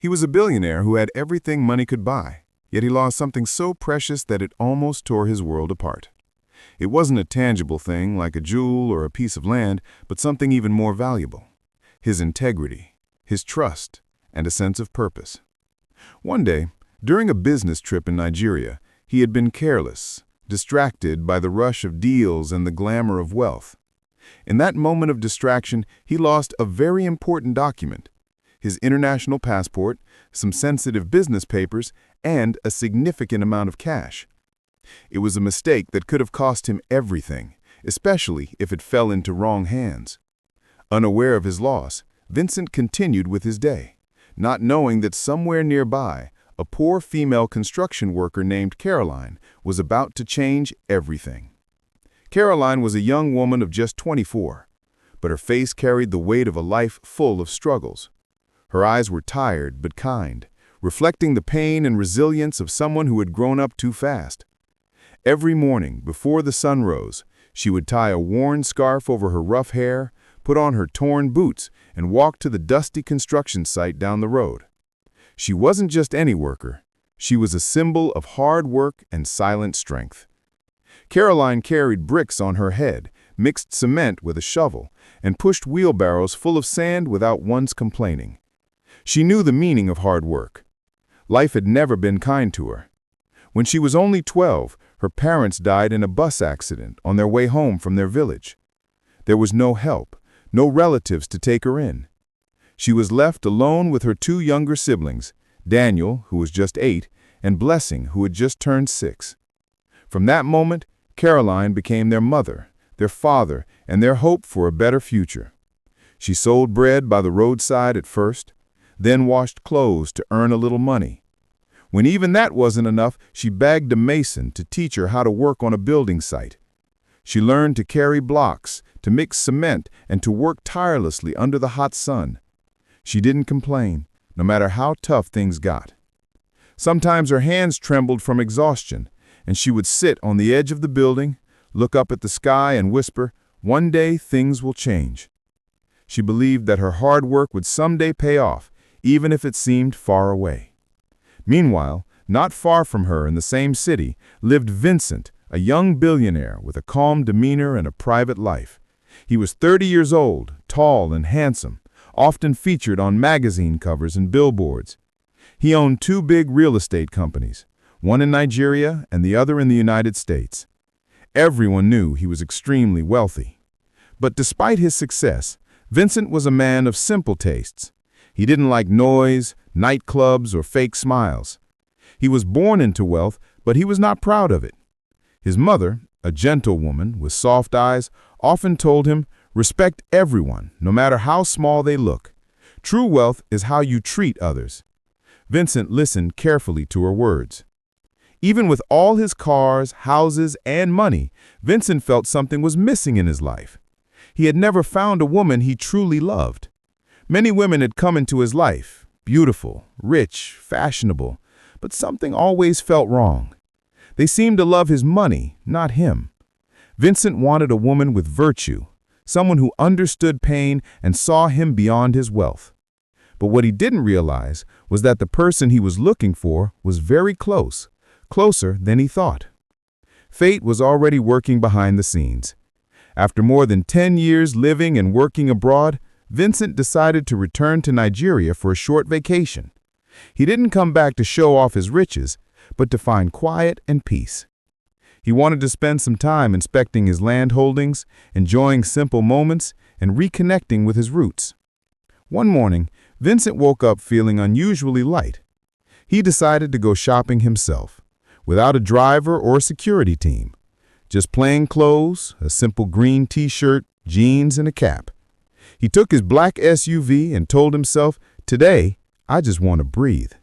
He was a billionaire who had everything money could buy, yet he lost something so precious that it almost tore his world apart. It wasn't a tangible thing like a jewel or a piece of land, but something even more valuable: his integrity, his trust, and a sense of purpose. One day, during a business trip in Nigeria, he had been careless, distracted by the rush of deals and the glamour of wealth. In that moment of distraction, he lost a very important document: his international passport, some sensitive business papers, and a significant amount of cash. It was a mistake that could have cost him everything, especially if it fell into wrong hands. Unaware of his loss, Vincent continued with his day, not knowing that somewhere nearby, a poor female construction worker named Caroline was about to change everything. Caroline was a young woman of just 24, but her face carried the weight of a life full of struggles. Her eyes were tired but kind, reflecting the pain and resilience of someone who had grown up too fast. Every morning, before the sun rose, she would tie a worn scarf over her rough hair, put on her torn boots, and walk to the dusty construction site down the road. She wasn't just any worker. She was a symbol of hard work and silent strength. Caroline carried bricks on her head, mixed cement with a shovel, and pushed wheelbarrows full of sand without once complaining. She knew the meaning of hard work. Life had never been kind to her. When she was only 12, her parents died in a bus accident on their way home from their village. There was no help, no relatives to take her in. She was left alone with her two younger siblings, Daniel, who was just 8, and Blessing, who had just turned 6. From that moment, Caroline became their mother, their father, and their hope for a better future. She sold bread by the roadside at first, then washed clothes to earn a little money. When even that wasn't enough, she begged a mason to teach her how to work on a building site. She learned to carry blocks, to mix cement, and to work tirelessly under the hot sun. She didn't complain, no matter how tough things got. Sometimes her hands trembled from exhaustion, and she would sit on the edge of the building, look up at the sky, and whisper, "One day things will change." She believed that her hard work would someday pay off, even if it seemed far away. Meanwhile, not far from her in the same city, lived Vincent, a young billionaire with a calm demeanor and a private life. He was 30 years old, tall and handsome, often featured on magazine covers and billboards. He owned 2 big real estate companies, one in Nigeria and the other in the United States. Everyone knew he was extremely wealthy. But despite his success, Vincent was a man of simple tastes. He didn't like noise, nightclubs, or fake smiles. He was born into wealth, but he was not proud of it. His mother, a gentle woman with soft eyes, often told him, "Respect everyone, no matter how small they look. True wealth is how you treat others." Vincent listened carefully to her words. Even with all his cars, houses, and money, Vincent felt something was missing in his life. He had never found a woman he truly loved. Many women had come into his life, beautiful, rich, fashionable, but something always felt wrong. They seemed to love his money, not him. Vincent wanted a woman with virtue, someone who understood pain and saw him beyond his wealth. But what he didn't realize was that the person he was looking for was very close, closer than he thought. Fate was already working behind the scenes. After more than 10 years living and working abroad, Vincent decided to return to Nigeria for a short vacation. He didn't come back to show off his riches, but to find quiet and peace. He wanted to spend some time inspecting his land holdings, enjoying simple moments, and reconnecting with his roots. One morning, Vincent woke up feeling unusually light. He decided to go shopping himself, without a driver or security team. Just plain clothes, a simple green t-shirt, jeans, and a cap. He took his black SUV and told himself, "Today, I just want to breathe."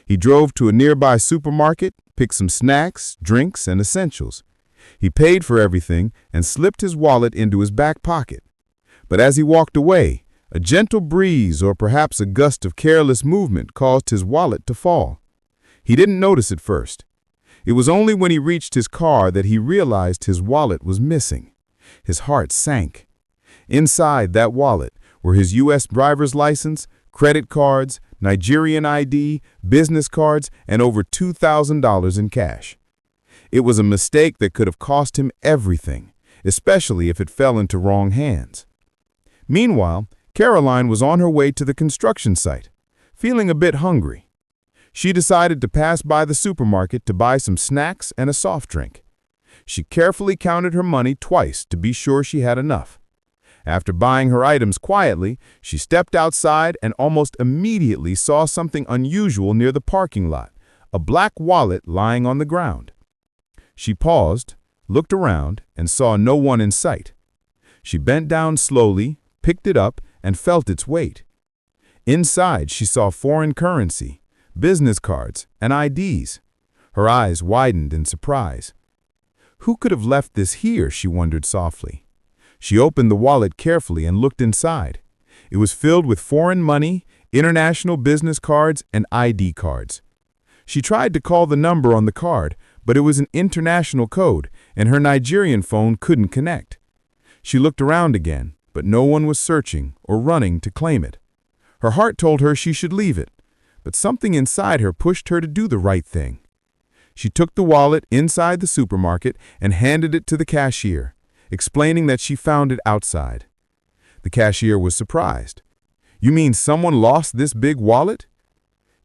He drove to a nearby supermarket, picked some snacks, drinks, and essentials. He paid for everything and slipped his wallet into his back pocket. But as he walked away, a gentle breeze or perhaps a gust of careless movement caused his wallet to fall. He didn't notice at first. It was only when he reached his car that he realized his wallet was missing. His heart sank. Inside that wallet were his U.S. driver's license, credit cards, Nigerian ID, business cards, and over $2,000 in cash. It was a mistake that could have cost him everything, especially if it fell into wrong hands. Meanwhile, Caroline was on her way to the construction site, feeling a bit hungry. She decided to pass by the supermarket to buy some snacks and a soft drink. She carefully counted her money twice to be sure she had enough. After buying her items quietly, she stepped outside and almost immediately saw something unusual near the parking lot, a black wallet lying on the ground. She paused, looked around, and saw no one in sight. She bent down slowly, picked it up, and felt its weight. Inside, she saw foreign currency, business cards, and IDs. Her eyes widened in surprise. Who could have left this here, she wondered softly. She opened the wallet carefully and looked inside. It was filled with foreign money, international business cards, and ID cards. She tried to call the number on the card, but it was an international code, and her Nigerian phone couldn't connect. She looked around again, but no one was searching or running to claim it. Her heart told her she should leave it, but something inside her pushed her to do the right thing. She took the wallet inside the supermarket and handed it to the cashier, explaining that she found it outside. The cashier was surprised. "You mean someone lost this big wallet?"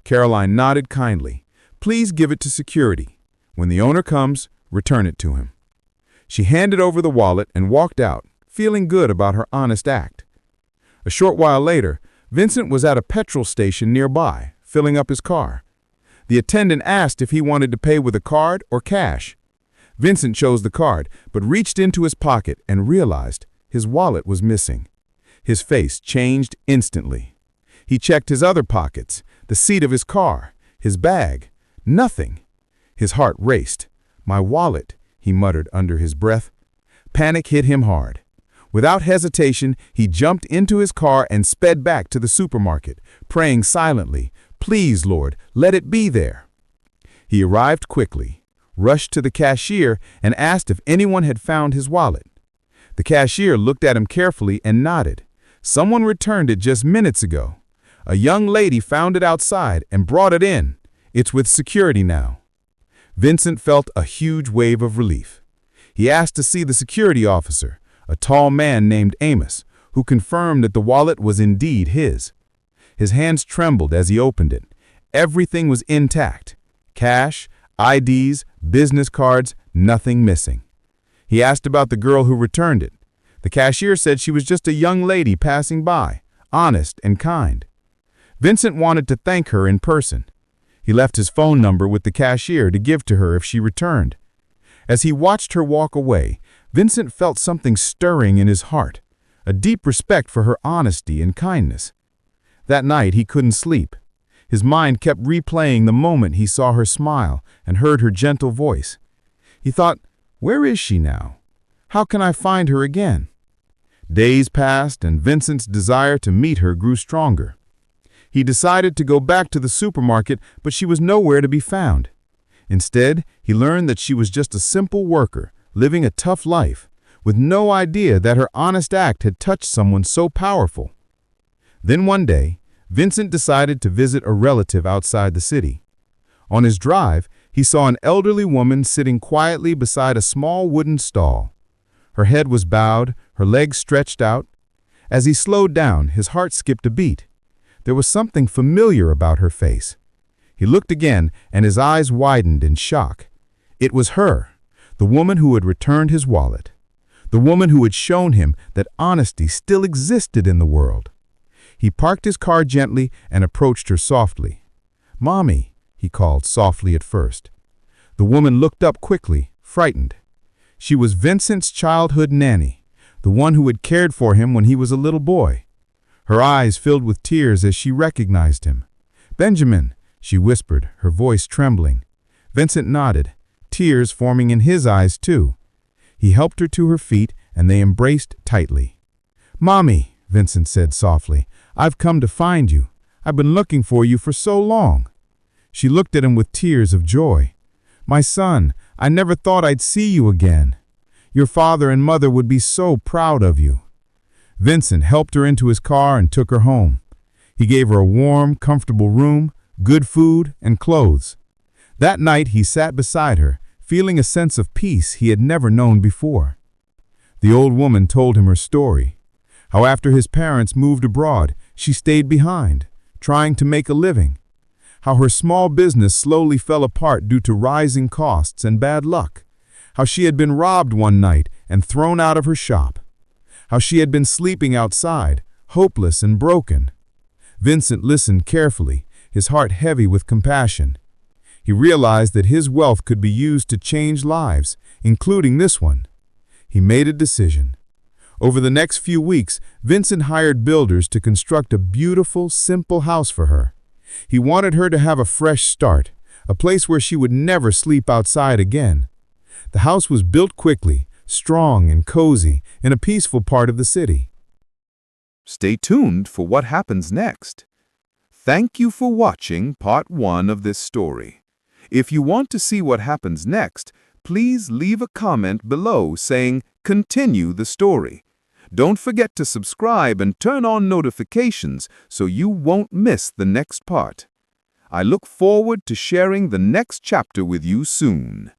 Caroline nodded kindly. "Please give it to security. When the owner comes, return it to him." She handed over the wallet and walked out, feeling good about her honest act. A short while later, Vincent was at a petrol station nearby, filling up his car. The attendant asked if he wanted to pay with a card or cash. Vincent chose the card, but reached into his pocket and realized his wallet was missing. His face changed instantly. He checked his other pockets, the seat of his car, his bag. Nothing. His heart raced. "My wallet," he muttered under his breath. Panic hit him hard. Without hesitation, he jumped into his car and sped back to the supermarket, praying silently, "Please, Lord, let it be there." He arrived quickly, rushed to the cashier, and asked if anyone had found his wallet. The cashier looked at him carefully and nodded. "Someone returned it just minutes ago. A young lady found it outside and brought it in. It's with security now." Vincent felt a huge wave of relief. He asked to see the security officer, a tall man named Amos, who confirmed that the wallet was indeed his. His hands trembled as he opened it. Everything was intact. Cash, IDs, business cards, nothing missing. He asked about the girl who returned it. The cashier said she was just a young lady passing by, honest and kind. Vincent wanted to thank her in person. He left his phone number with the cashier to give to her if she returned. As he watched her walk away, Vincent felt something stirring in his heart, a deep respect for her honesty and kindness. That night he couldn't sleep. His mind kept replaying the moment he saw her smile and heard her gentle voice. He thought, "Where is she now? How can I find her again?" Days passed, and Vincent's desire to meet her grew stronger. He decided to go back to the supermarket, but she was nowhere to be found. Instead, he learned that she was just a simple worker, living a tough life, with no idea that her honest act had touched someone so powerful. Then one day, Vincent decided to visit a relative outside the city. On his drive, he saw an elderly woman sitting quietly beside a small wooden stall. Her head was bowed, her legs stretched out. As he slowed down, his heart skipped a beat. There was something familiar about her face. He looked again, and his eyes widened in shock. It was her, the woman who had returned his wallet, the woman who had shown him that honesty still existed in the world. He parked his car gently and approached her softly. "Mommy," he called softly at first. The woman looked up quickly, frightened. She was Vincent's childhood nanny, the one who had cared for him when he was a little boy. Her eyes filled with tears as she recognized him. "Benjamin," she whispered, her voice trembling. Vincent nodded, tears forming in his eyes too. He helped her to her feet, and they embraced tightly. "Mommy," Vincent said softly, "I've come to find you. I've been looking for you for so long." She looked at him with tears of joy. "My son, I never thought I'd see you again. Your father and mother would be so proud of you." Vincent helped her into his car and took her home. He gave her a warm, comfortable room, good food, and clothes. That night he sat beside her, feeling a sense of peace he had never known before. The old woman told him her story, how after his parents moved abroad, she stayed behind, trying to make a living, how her small business slowly fell apart due to rising costs and bad luck, how she had been robbed one night and thrown out of her shop, how she had been sleeping outside, hopeless and broken. Vincent listened carefully, his heart heavy with compassion. He realized that his wealth could be used to change lives, including this one. He made a decision. Over the next few weeks, Vincent hired builders to construct a beautiful, simple house for her. He wanted her to have a fresh start, a place where she would never sleep outside again. The house was built quickly, strong and cozy, in a peaceful part of the city. Stay tuned for what happens next. Thank you for watching part 1 of this story. If you want to see what happens next, please leave a comment below saying, "Continue the story." Don't forget to subscribe and turn on notifications so you won't miss the next part. I look forward to sharing the next chapter with you soon.